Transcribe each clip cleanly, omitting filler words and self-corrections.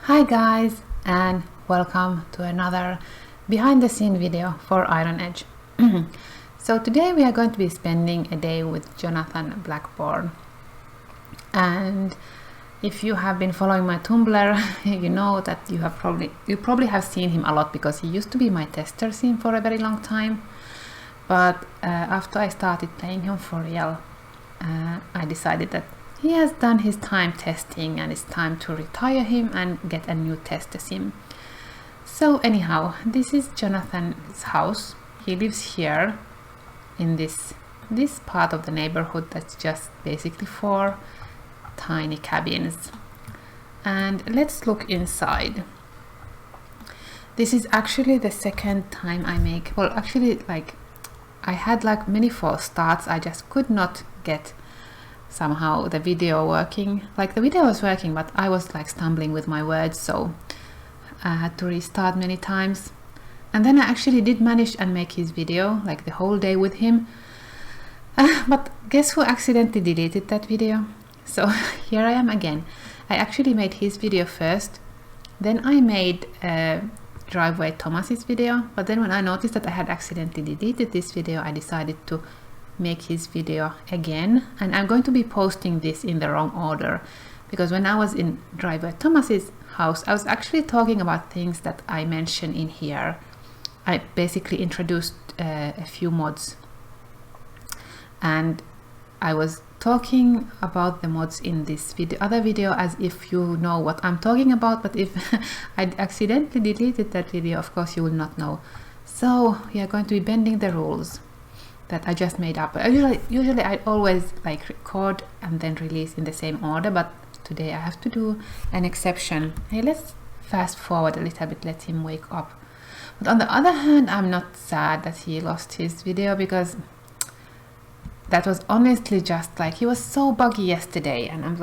Hi guys, and welcome to another behind the scene video for Iron Edge. So today we are going to be spending a day with Jonathan Blackbourne, and if you have been following my Tumblr, you know that you probably have seen him a lot because he used to be my tester sim for a very long time. But after I started playing him for real, I decided that he has done his time testing and it's time to retire him and get a new tester sim. So anyhow, this is Jonathan's house. He lives here in this part of the neighborhood that's just basically 4 tiny cabins. And let's look inside. This is actually the second time I make, well actually I had many false starts. I just could not get somehow the video working. The video was working, but I was stumbling with my words, so I had to restart many times. And then I actually did manage and make his video the whole day with him. But guess who accidentally deleted that video? So here I am again. I actually made his video first, then I made Driveway Thomas's video, but then when I noticed that I had accidentally deleted this video, I decided to make his video again. And I'm going to be posting this in the wrong order, because when I was in Driveway Thomas's house, I was actually talking about things that I mentioned in here. I basically introduced a few mods, and I was talking about the mods in this other video as if you know what I'm talking about, but if I accidentally deleted that video, of course you will not know. So we are going to be bending the rules that I just made up. Usually I always record and then release in the same order, but today I have to do an exception. Hey, let's fast forward a little bit, let him wake up. But on the other hand, I'm not sad that he lost his video, because that was honestly just he was so buggy yesterday, and I'm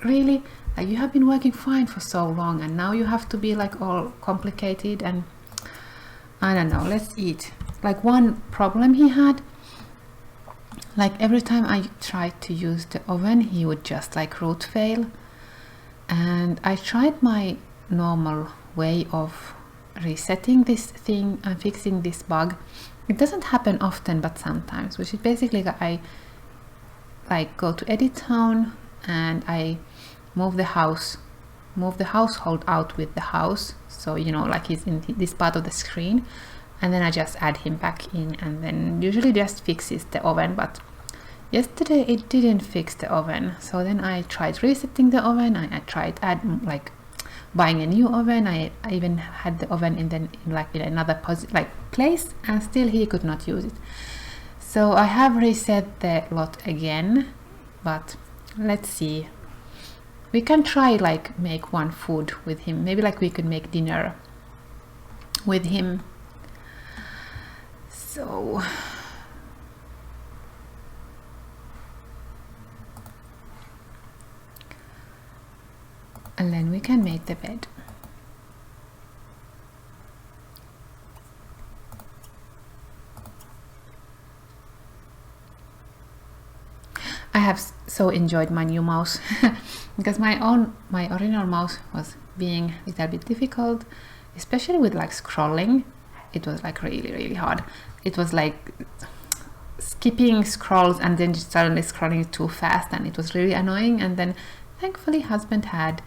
really? You have been working fine for so long, and now you have to be all complicated, and I don't know. Let's eat. One problem he had, every time I tried to use the oven, he would just root fail. And I tried my normal way of resetting this thing and fixing this bug. It doesn't happen often, but sometimes, which is basically I go to edit town and I move the household out with the house, so he's in this part of the screen, and then I just add him back in, and then usually just fixes the oven. But yesterday it didn't fix the oven, so then I tried resetting the oven. I tried buying a new oven. I even had the oven in another place, and still he could not use it. So I have reset the lot again, but let's see. We can try make one food with him. Maybe we could make dinner with him. So and then we can make the bed. I have so enjoyed my new mouse because my original mouse was being a little bit difficult, especially with scrolling. It was really hard. It was skipping scrolls and then just suddenly scrolling too fast, and it was really annoying. And then thankfully husband had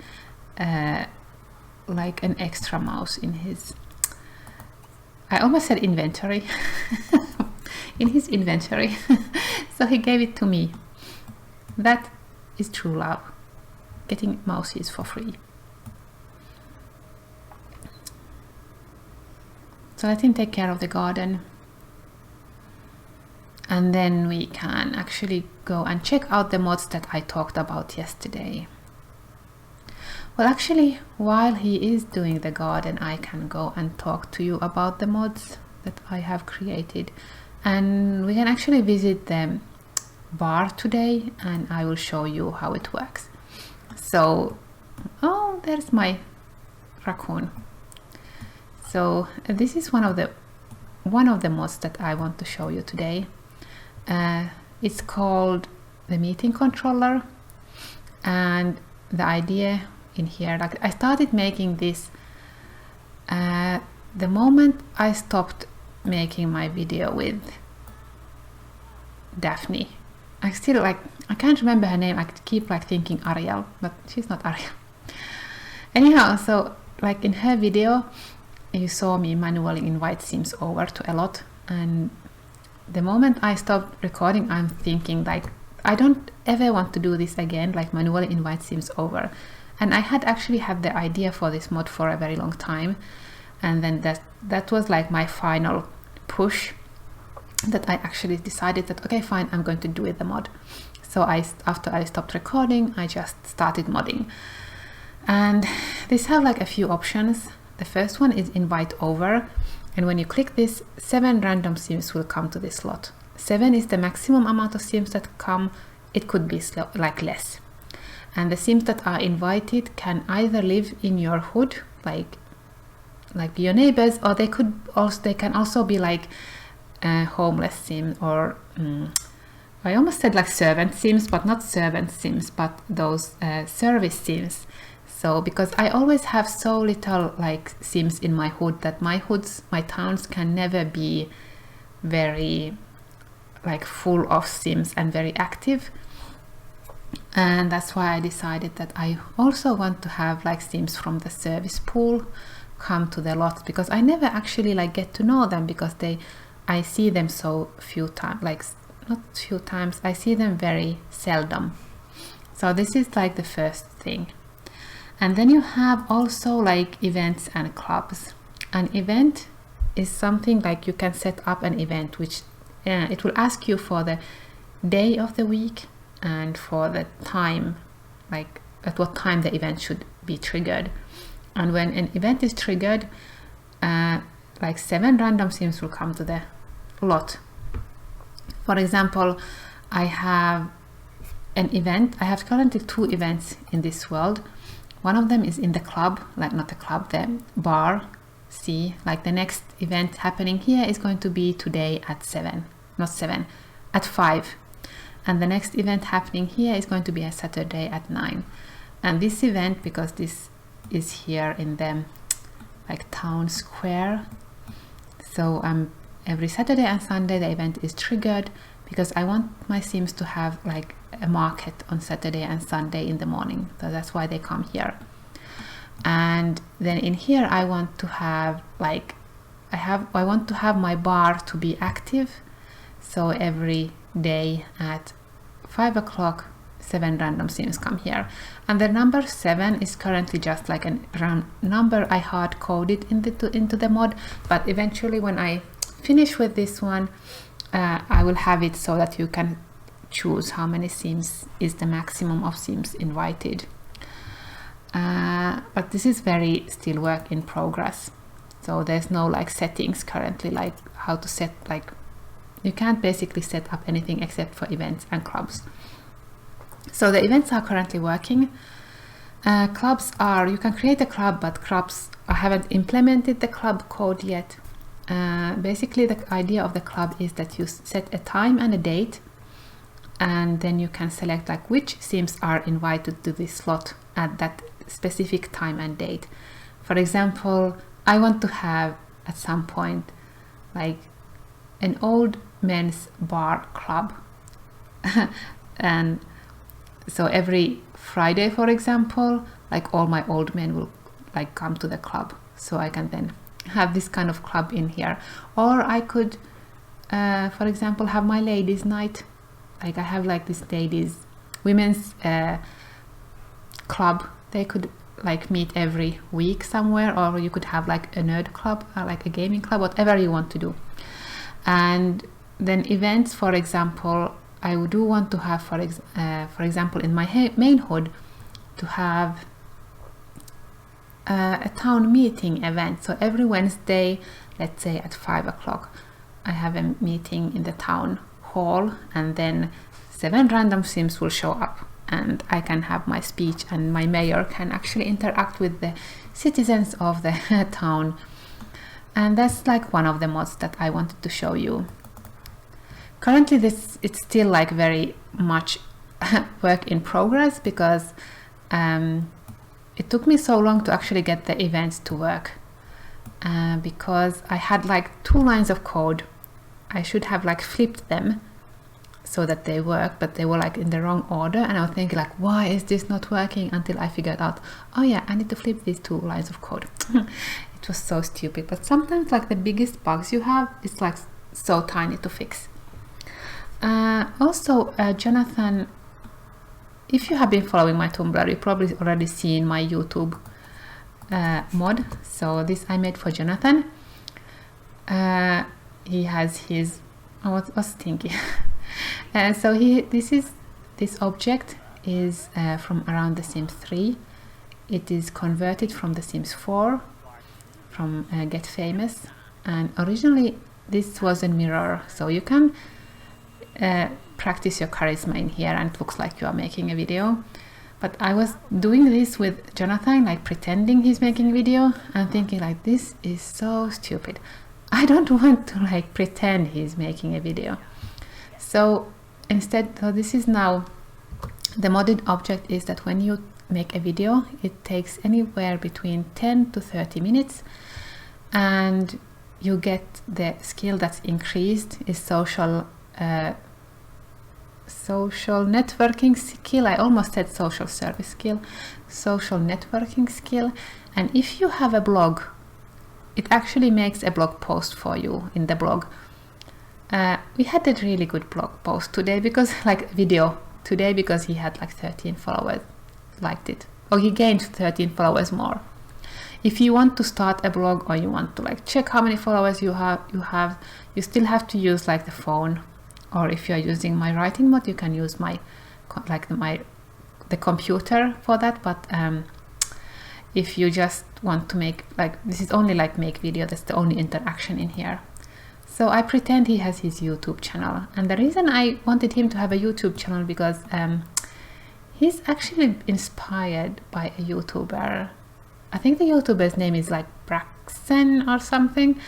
an extra mouse in his, I almost said inventory, in his inventory. So he gave it to me. That is true love, getting mouses for free. So let him take care of the garden, and then we can actually go and check out the mods that I talked about yesterday. Well, actually, while he is doing the garden, I can go and talk to you about the mods that I have created, and we can actually visit the bar today, and I will show you how it works. So, oh, there's my raccoon. So this is one of the mods that I want to show you today. It's called the meeting controller, and the idea in here. Like I started making this the moment I stopped making my video with Daphne. I still like, I can't remember her name. I keep like thinking Ariel, but she's not Ariel. Anyhow, so like in her video, you saw me manually invite sims over to a lot, and the moment I stopped recording, I'm thinking like, I don't ever want to do this again, like manually invite sims over. And I had actually had the idea for this mod for a very long time, and then that was like my final push, that I actually decided that okay, fine, I'm going to do it, the mod. So after I stopped recording, I just started modding. And these have like a few options. The first one is invite over, and when you click this, 7 random sims will come to this slot. 7 is the maximum amount of sims that come. It could be like less. And the sims that are invited can either live in your hood, like your neighbors, or they can also be like homeless sim, or I almost said like servant sims, but not servant sims, but those service sims. So because I always have so little like sims in my hood, that my towns can never be very like full of sims and very active. And that's why I decided that I also want to have like sims from the service pool come to the lots, because I never actually like get to know them, because I see them so few times, like not few times, I see them very seldom. So this is like the first thing. And then you have also like events and clubs. An event is something like you can set up an event which it will ask you for the day of the week and for the time, like at what time the event should be triggered. And when an event is triggered, like 7 random sims will come to the lot. For example, I have an event. I have currently 2 events in this world. One of them is in the club, like not the club, the bar. See, like the next event happening here is going to be today at 7, not 7, at 5. And the next event happening here is going to be a Saturday at 9. And this event, because this is here in the like town square, so every Saturday and Sunday the event is triggered, because I want my sims to have like a market on Saturday and Sunday in the morning. So that's why they come here. And then in here I want to have like I want to have my bar to be active. So every day at 5 o'clock 7 random sims come here. And the number 7 is currently just like a round number I hard coded into the mod, but eventually when I finish with this one, I will have it so that you can choose how many sims is the maximum of sims invited. But this is very still work in progress. So there's no like settings currently, like how to set, like you can't basically set up anything except for events and clubs. So the events are currently working. Clubs are, you can create a club, but clubs, I haven't implemented the club code yet. Basically the idea of the club is that you set a time and a date, and then you can select like which sims are invited to this slot at that specific time and date. For example, I want to have at some point like an old men's bar club and so every Friday, for example, like all my old men will like come to the club, so I can then have this kind of club in here. Or I could for example have my ladies night, like I have like this women's club. They could like meet every week somewhere, or you could have like a nerd club or like a gaming club, whatever you want to do. And then events, for example, I do want to have for example in my main hood to have a town meeting event. So every Wednesday, let's say at 5 o'clock, I have a meeting in the town hall, and then 7 random sims will show up, and I can have my speech, and my mayor can actually interact with the citizens of the town. And that's like one of the mods that I wanted to show you. Currently it's still like very much work in progress, because it took me so long to actually get the events to work, because I had like 2 lines of code. I should have like flipped them so that they work, but they were like in the wrong order, and I was thinking like, why is this not working, until I figured out, oh yeah, I need to flip these 2 lines of code. It was so stupid, but sometimes like the biggest bugs you have is like so tiny to fix. Also, Jonathan, if you have been following my Tumblr, you probably already seen my YouTube mod. So this I made for Jonathan. He has his, I was thinking. So this object is from around The Sims 3. It is converted from The Sims 4, from Get Famous, and originally this was a mirror, so you can practice your charisma in here, and it looks like you are making a video. But I was doing this with Jonathan, like pretending he's making a video, and thinking like, this is so stupid. I don't want to like pretend he's making a video. So instead, so this is now, the modded object is that when you make a video, it takes anywhere between 10 to 30 minutes, and you get the skill that's increased is social networking skill. I almost said social service skill. Social networking skill. And if you have a blog, it actually makes a blog post for you in the blog. We had a really good blog post today, because like video today, because he had like 13 followers liked it, or he gained 13 followers more. If you want to start a blog, or you want to like check how many followers you still have to use like the phone, or if you are using my writing mod, you can use the computer for that. But if you just want to make, like, this is only like make video, that's the only interaction in here. So I pretend he has his YouTube channel, and the reason I wanted him to have a YouTube channel, because he's actually inspired by a YouTuber. I think the YouTuber's name is like Braxen or something,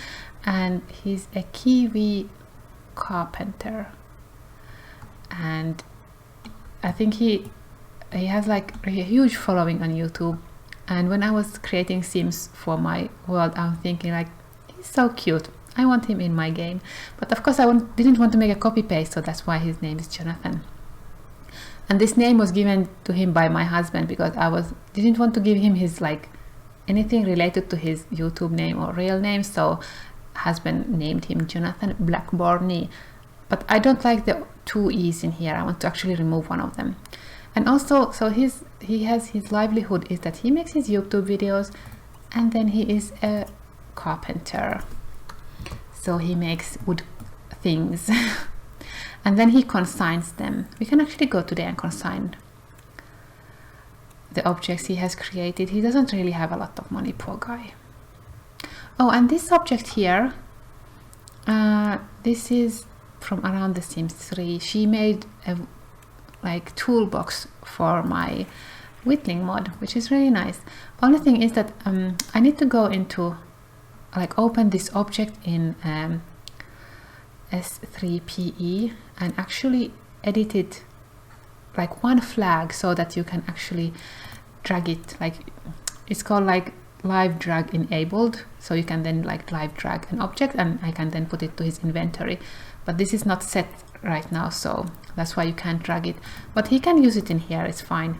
and he's a Kiwi carpenter, and I think he has like a huge following on YouTube. And when I was creating Sims for my world, I'm thinking like, he's so cute, I want him in my game. But of course I didn't want to make a copy paste, so that's why his name is Jonathan. And this name was given to him by my husband, because I didn't want to give him his like anything related to his YouTube name or real name, so husband named him Jonathan Blackbournee. But I don't like the 2 E's in here. I want to actually remove one of them. And also, so he has his livelihood is that he makes his YouTube videos, and then he is a carpenter, so he makes wood things and then he consigns them. We can actually go today and consign the objects he has created. He doesn't really have a lot of money, poor guy. Oh, and this object here, this is from around The Sims 3. She made a like toolbox for my whittling mod, which is really nice. Only thing is that I need to go into like open this object in S3PE and actually edit it like one flag, so that you can actually drag it. Like, it's called like live drag enabled, so you can then like live drag an object, and I can then put it to his inventory. But this is not set right now, so that's why you can't drag it, but he can use it in here, it's fine.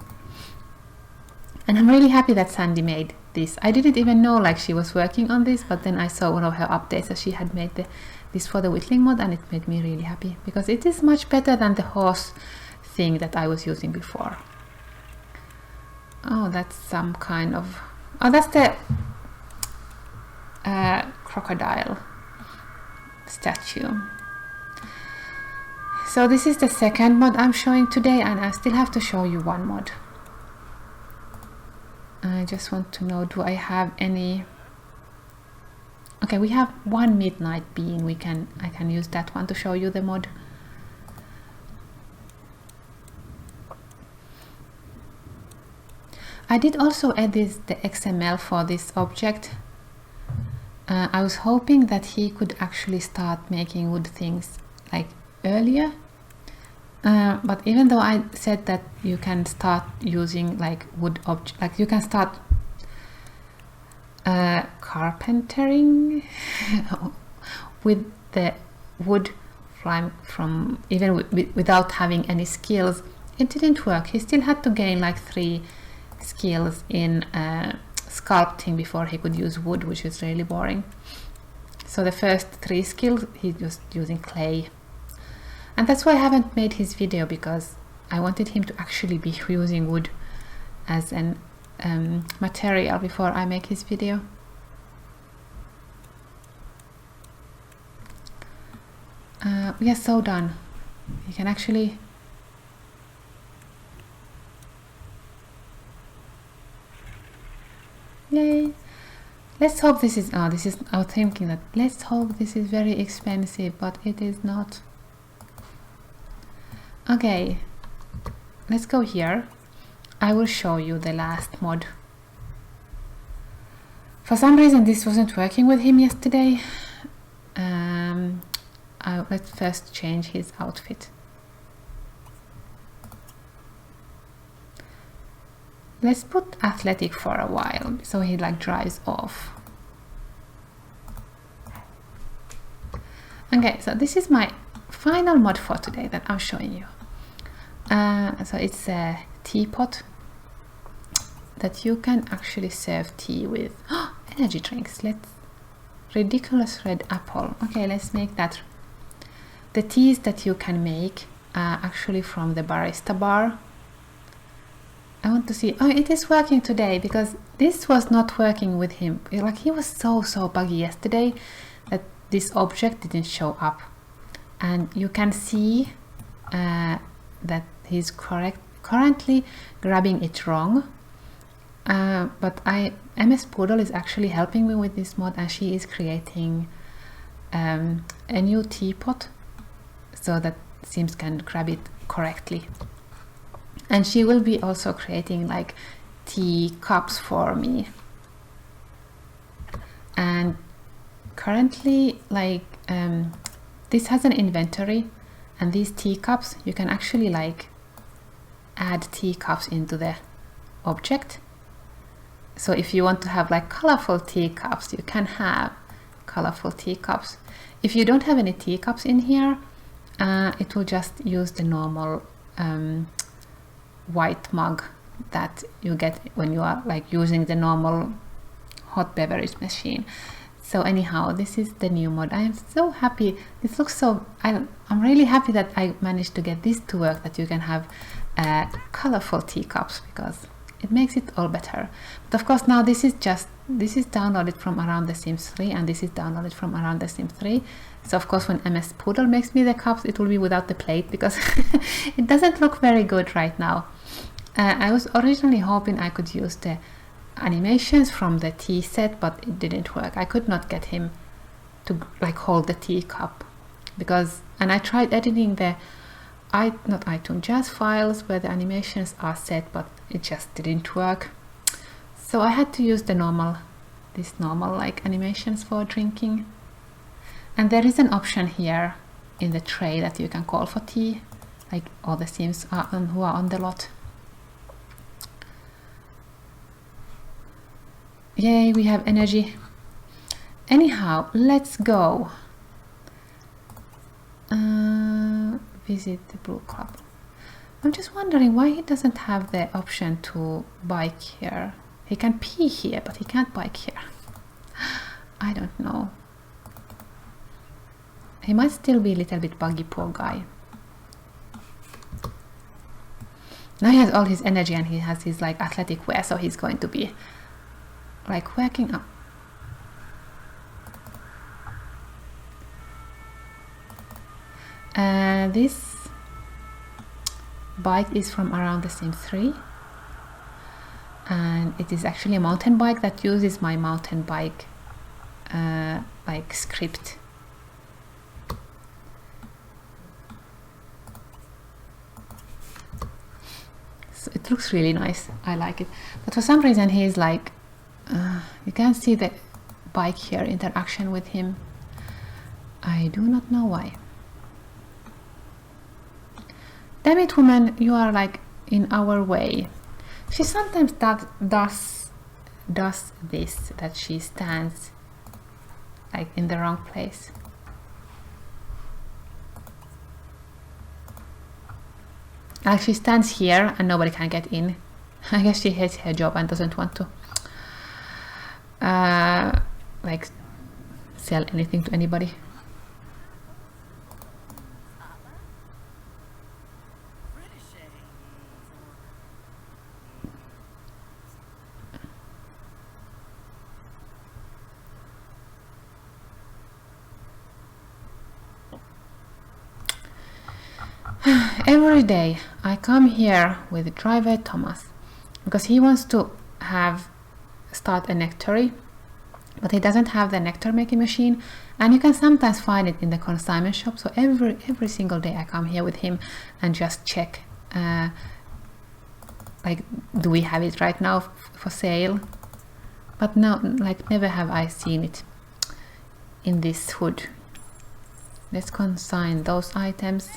And I'm really happy that Sandy made this. I didn't even know like she was working on this, but then I saw one of her updates that she had made this for the whittling mod, and it made me really happy, because it is much better than the horse thing that I was using before. Oh, that's some kind of, oh, that's the crocodile statue. So this is the second mod I'm showing today, and I still have to show you one mod. I just want to know, do I have any? Okay, we have one midnight being. I can use that one to show you the mod. I did also edit the XML for this object. I was hoping that he could actually start making wood things like earlier, But even though I said that you can start using like wood object, like you can start carpentering with the wood from even without having any skills, it didn't work. He still had to gain like 3 skills in sculpting before he could use wood, which is really boring. So the first 3 skills he's just using clay, and that's why I haven't made his video, because I wanted him to actually be using wood as an material before I make his video. We are so done. You can actually yay. Let's hope this is I was thinking that let's hope this is very expensive, but it is not. Okay, let's go here. I will show you the last mod. For some reason this wasn't working with him yesterday. Let's first change his outfit. Let's put athletic for a while, so he like drives off. Okay, so this is my final mod for today that I'm showing you. So it's a teapot that you can actually serve tea with. Energy drinks. Ridiculous red apple. Okay, let's make that. The teas that you can make are actually from the barista bar. I want to see. Oh, it is working today, because this was not working with him. Like, he was so buggy yesterday that this object didn't show up, and you can see that he's currently grabbing it wrong. But MS Poodle is actually helping me with this mod, and she is creating a new teapot so that Sims can grab it correctly. And she will be also creating like tea cups for me. And currently, like this has an inventory, and these teacups, you can actually like add teacups into the object. So if you want to have like colorful teacups, you can have colorful teacups. If you don't have any teacups in here, it will just use the normal white mug that you get when you are like using the normal hot beverage machine. So anyhow, this is the new mod. I am so happy. This looks so, I'm really happy that I managed to get this to work, that you can have colorful teacups, because it makes it all better. But of course now this is downloaded from around the Sims 3, and this is downloaded from around the Sims 3. So of course when MS Poodle makes me the cups, it will be without the plate, because it doesn't look very good right now. I was originally hoping I could use the animations from the tea set, but it didn't work. I could not get him to like hold the teacup, and I tried editing the not iTunes Jazz files where the animations are set, but it just didn't work. So I had to use the normal like animations for drinking. And there is an option here in the tray that you can call for tea, like all the Sims who are on the lot. Yay, we have energy. Anyhow, let's go visit the Blue Club. I'm just wondering why he doesn't have the option to bike here. He can pee here, but he can't bike here. I don't know. He might still be a little bit buggy, poor guy. Now he has all his energy, and he has his like athletic wear, so he's going to be like working up. This bike is from around the Sims 3, and it is actually a mountain bike that uses my mountain bike like script. So it looks really nice. I like it, but for some reason he's like you can't see the bike here interaction with him. I do not know why. Damn it, woman, you are like in our way. She sometimes does this, that she stands like in the wrong place. Like she stands here and nobody can get in. I guess she hates her job and doesn't want to like sell anything to anybody. Every day I come here with driver Thomas because he wants to start a nectary, but he doesn't have the nectar making machine, and you can sometimes find it in the consignment shop. So every single day I come here with him and just check like, do we have it right now for sale? But no, like, never have I seen it in this hood. Let's consign those items.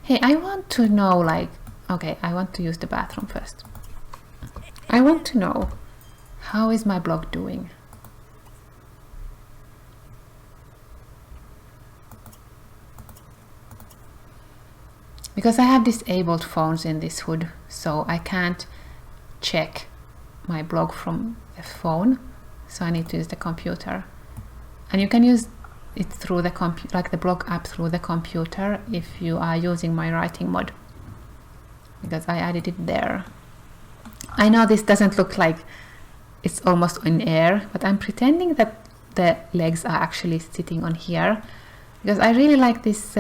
Hey, I want to know, like, okay, I want to use the bathroom first. I want to know, how is my blog doing? Because I have disabled phones in this hood, so I can't check my blog from a phone, so I need to use the computer. And you can use it through the like the blog app through the computer if you are using my writing mod, because I added it there. I know this doesn't look like it's almost in air, but I'm pretending that the legs are actually sitting on here, because I really like this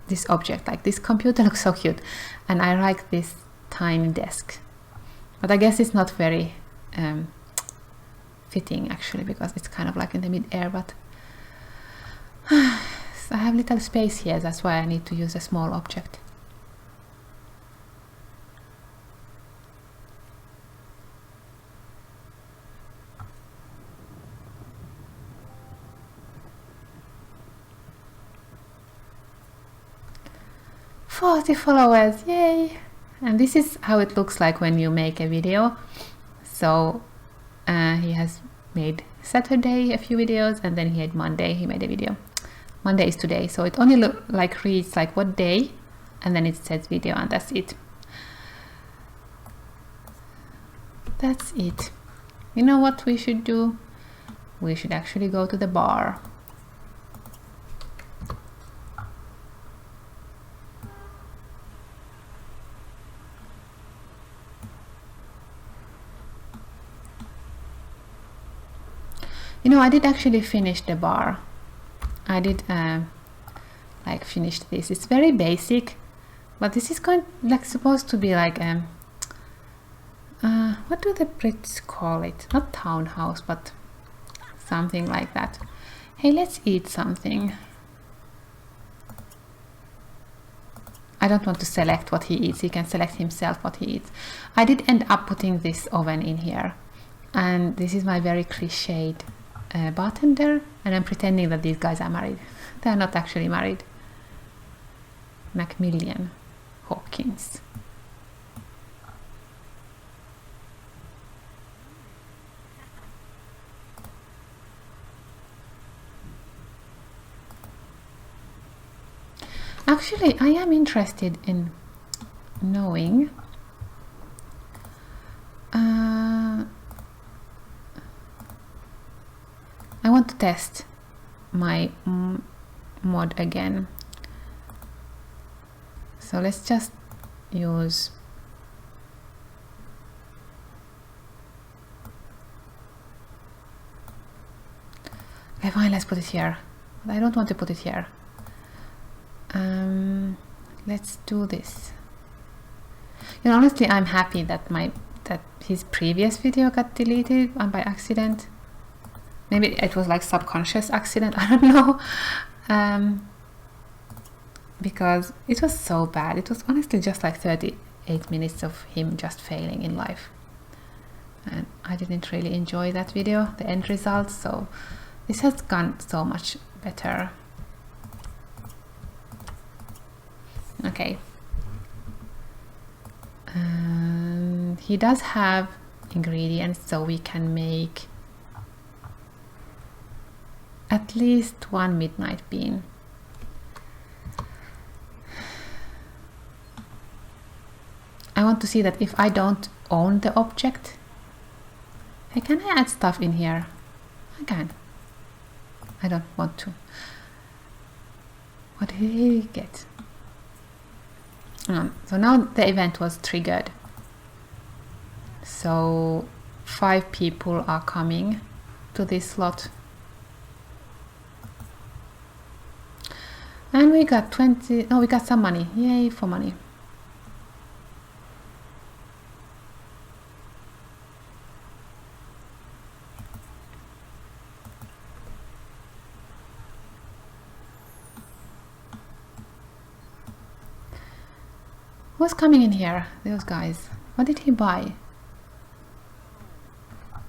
this object. Like, this computer looks so cute, and I like this tiny desk, but I guess it's not very fitting actually, because it's kind of like in the mid-air. But so I have little space here, that's why I need to use a small object. "40 followers, yay!" And this is how it looks like when you make a video. So he has made Saturday a few videos, and then he had Monday, he made a video. Monday is today, so it only reads like what day, and then it says video, and that's it. That's it. You know what we should do? We should actually go to the bar. You know, I did actually finish the bar. I did like finish this. It's very basic, but this is supposed to be like what do the Brits call it? Not townhouse, but something like that. Hey, let's eat something. I don't want to select what he eats. He can select himself what he eats. I did end up putting this oven in here, and this is my very cliched bartender, and I'm pretending that these guys are married. They are not actually married. Macmillan Hawkins. Actually, I am interested in knowing I want to test my mod again. So let's just use okay, fine, let's put it here. But I don't want to put it here. Let's do this. You know, honestly, I'm happy that his previous video got deleted by accident. Maybe it was like subconscious accident, I don't know. Because it was so bad. It was honestly just like 38 minutes of him just failing in life. And I didn't really enjoy that video, the end result, so this has gone so much better. Okay, And he does have ingredients, so we can make at least one midnight bean. I want to see that if I don't own the object. Hey, can I add stuff in here? I can. I don't want to. What did he get? So now the event was triggered. So 5 people are coming to this slot. And we got 20, no, we got some money. Yay for money. Who's coming in here? Those guys. What did he buy?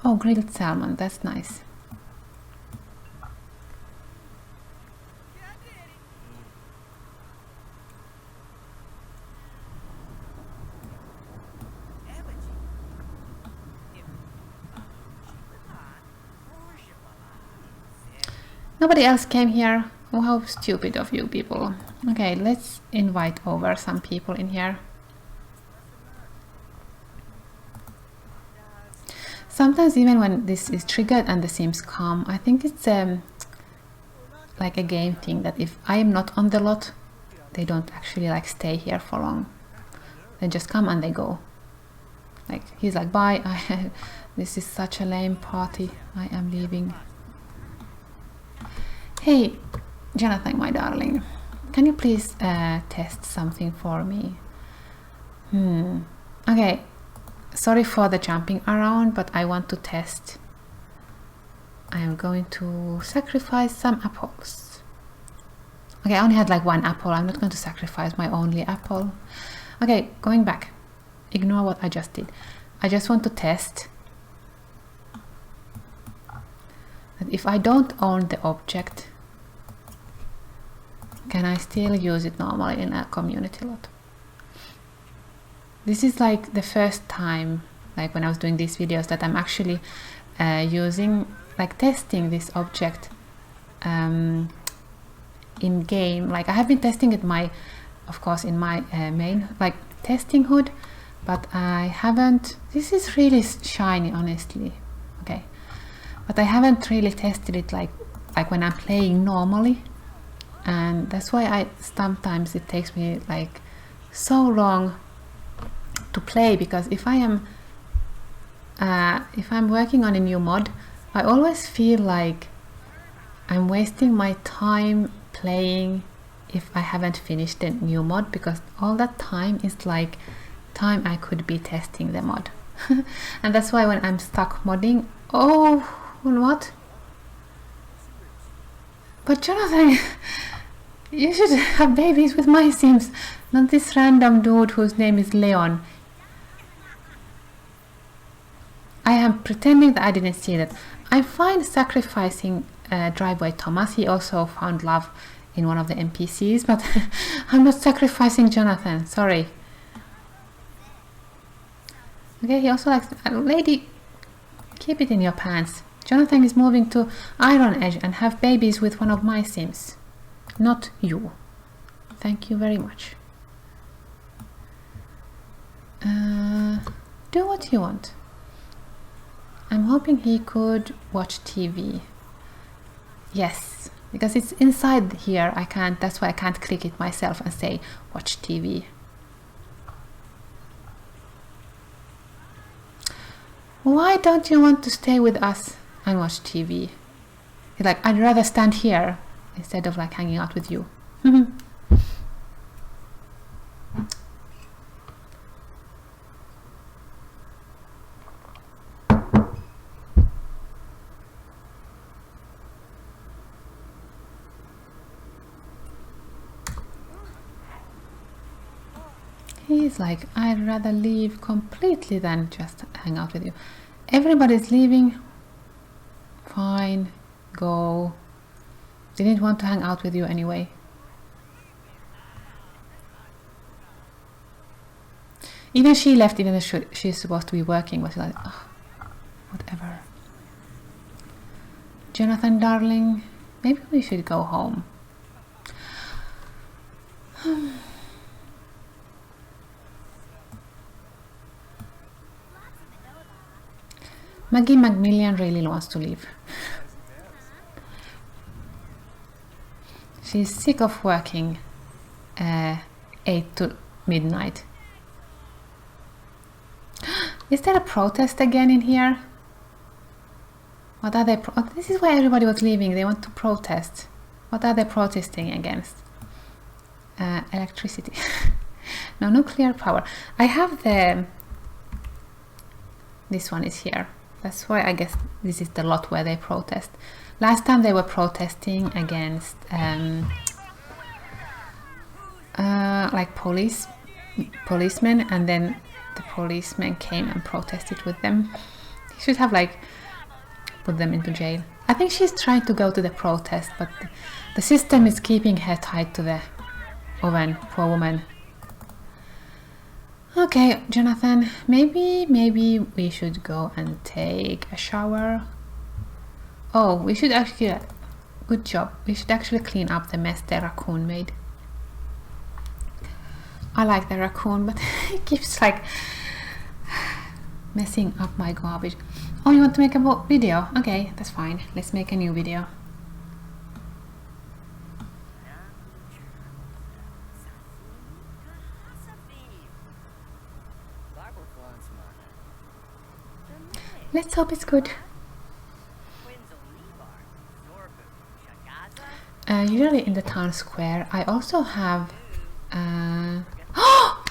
Oh, grilled salmon. That's nice. Nobody else came here. Oh, how stupid of you people. Okay, let's invite over some people in here. Sometimes even when this is triggered and the sims come, I think it's like a game thing that if I am not on the lot, they don't actually like stay here for long. They just come and they go. Like he's like, bye, this is such a lame party, I am leaving. Hey, Jonathan, my darling, can you please test something for me? Okay, sorry for the jumping around, but I want to test. I am going to sacrifice some apples. Okay, I only had like 1 apple. I'm not going to sacrifice my only apple. Okay, going back. Ignore what I just did. I just want to test that if I don't own the object, can I still use it normally in a community lot? This is like the first time, like when I was doing these videos, that I'm actually using, like testing this object in game. Like I have been testing it of course in my main like testing hood, but I haven't, this is really shiny honestly, okay, but I haven't really tested it like when I'm playing normally. And that's why sometimes it takes me like so long to play, because if I'm working on a new mod, I always feel like I'm wasting my time playing if I haven't finished the new mod, because all that time is like time I could be testing the mod. And that's why when I'm stuck modding, oh, what? But Jonathan, you should have babies with my sims, not this random dude whose name is Leon. I am pretending that I didn't see that. I'm fine sacrificing Driveway Thomas. He also found love in one of the NPCs, but I'm not sacrificing Jonathan, sorry. Okay, he also likes, lady, keep it in your pants. Jonathan is moving to Iron Edge and have babies with one of my sims. Not you. Thank you very much. Do what you want. I'm hoping he could watch TV. Yes, because it's inside here. I can't, that's why I can't click it myself and say watch TV. Why don't you want to stay with us and watch TV? He's like, I'd rather stand here instead of like hanging out with you. He's like, I'd rather leave completely than just hang out with you. Everybody's leaving. Fine, go. Didn't want to hang out with you anyway. Even she left, even though she's supposed to be working, but like, oh, whatever. Jonathan, darling, maybe we should go home. Maggie Macmillan really wants to leave. She's sick of working 8 to midnight. Is there a protest again in here? What are they? This is why everybody was leaving. They want to protest. What are they protesting against? Electricity. No, nuclear power. I have the... This one is here. That's why I guess this is the lot where they protest. Last time they were protesting against like policemen, and then the policemen came and protested with them. You should have like put them into jail. I think she's trying to go to the protest, but the system is keeping her tied to the oven. Poor woman. Okay, Jonathan, maybe we should go and take a shower. Oh, we should actually, good job, we should actually clean up the mess the raccoon made. I like the raccoon, but it keeps like messing up my garbage. Oh, you want to make a video? Okay, that's fine. Let's make a new video. Let's hope it's good. Usually in the town square, I also have... Oh!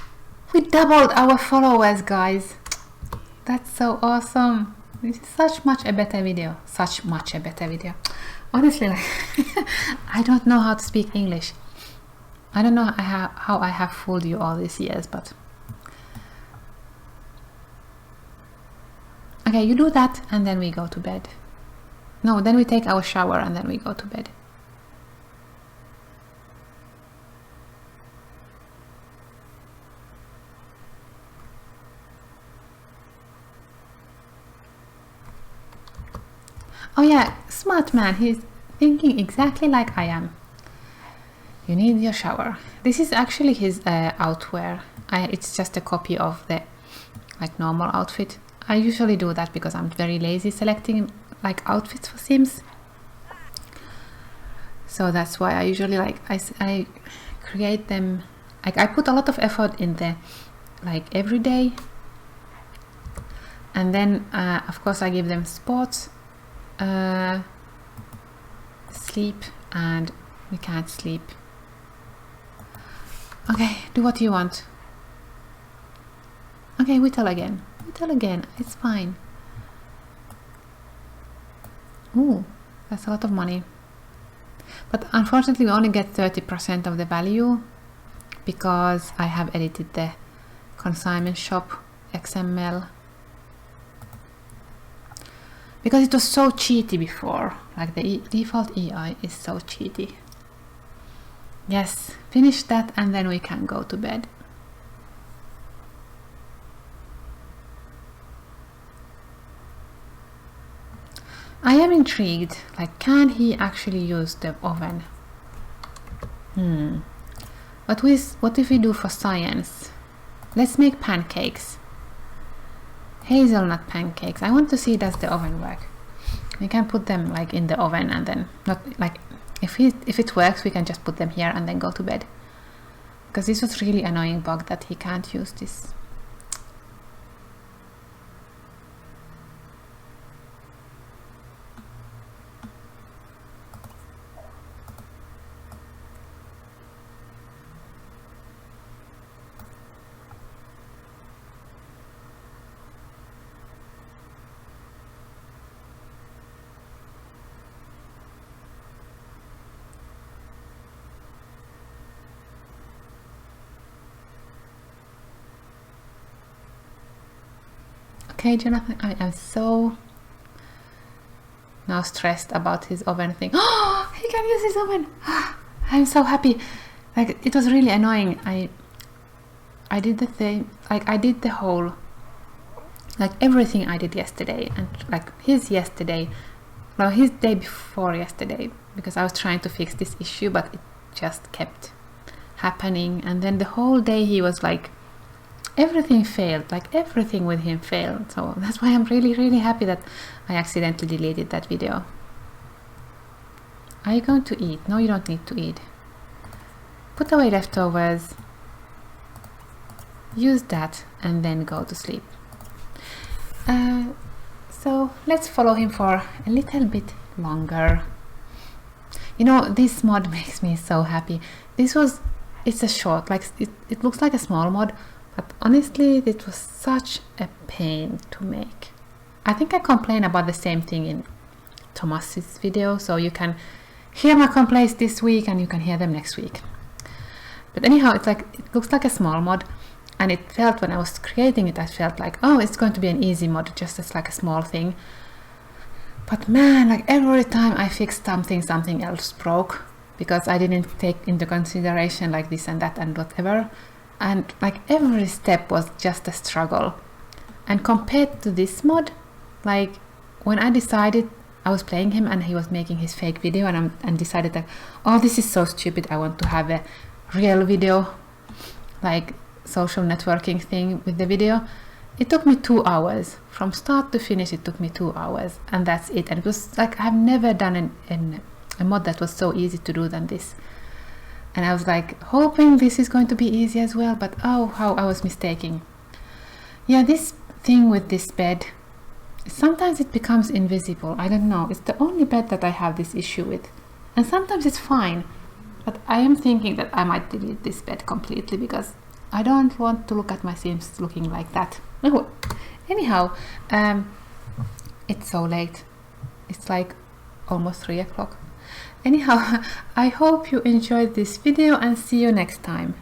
We doubled our followers, guys! That's so awesome! This is such much a better video. Such much a better video. Honestly, like, I don't know how to speak English. I don't know how I have fooled you all these years, but... Okay, you do that and then we go to bed. No, then we take our shower and then we go to bed. Oh yeah, smart man, he's thinking exactly like I am. You need your shower. This is actually his outwear. It's just a copy of the like normal outfit. I usually do that because I'm very lazy selecting like outfits for Sims. So that's why I usually like I create them, like I put a lot of effort in the like every day, and then of course I give them sports, sleep, and we can't sleep. Okay, do what you want. Okay, whittle again. Whittle again, it's fine. Ooh, that's a lot of money. But unfortunately we only get 30% of the value because I have edited the consignment shop XML. Because it was so cheaty before, like the default EI is so cheaty. Yes, finish that and then we can go to bed. I am intrigued, like can he actually use the oven? What if we do for science? Let's make pancakes. Hazelnut pancakes. I want to see does the oven work. We can put them like in the oven and then not like if it works we can just put them here and then go to bed. Because this was really annoying bug that he can't use this. Okay, Jonathan, I am so now stressed about his oven thing. Oh, he can use his oven. I'm so happy. Like it was really annoying. I did the like I did the whole, like everything I did yesterday, and like his day before yesterday, because I was trying to fix this issue, but it just kept happening. And then the whole day he was like, everything failed, like everything with him failed. So that's why I'm really happy that I accidentally deleted that video. Are you going to eat? No, you don't need to eat. Put away leftovers, use that, and then go to sleep. So let's follow him for a little bit longer. You know, this mod makes me so happy. It's a short, like it looks like a small mod, but honestly it was such a pain to make. I think I complain about the same thing in Thomas's video, so you can hear my complaints this week and you can hear them next week. But anyhow, it looks like a small mod, and it felt, when I was creating it, I felt like, oh, it's going to be an easy mod, just as like a small thing. But man, like every time I fixed something else broke, because I didn't take into consideration like this and that and whatever, and like every step was just a struggle. And compared to this mod, like when I decided, I was playing him and he was making his fake video, and decided that, oh, this is so stupid, I want to have a real video, like social networking thing with the video. It took me 2 hours from start to finish. It took me 2 hours, and that's it. And it was like, I've never done a mod that was so easy to do than this. And I was like hoping this is going to be easy as well, but oh, how I was mistaken. Yeah, this thing with this bed, sometimes it becomes invisible. I don't know, it's the only bed that I have this issue with, and sometimes it's fine. But I am thinking that I might delete this bed completely, because I don't want to look at my Sims looking like that. No. Anyhow, it's so late. It's like almost 3 o'clock. Anyhow, I hope you enjoyed this video, and see you next time.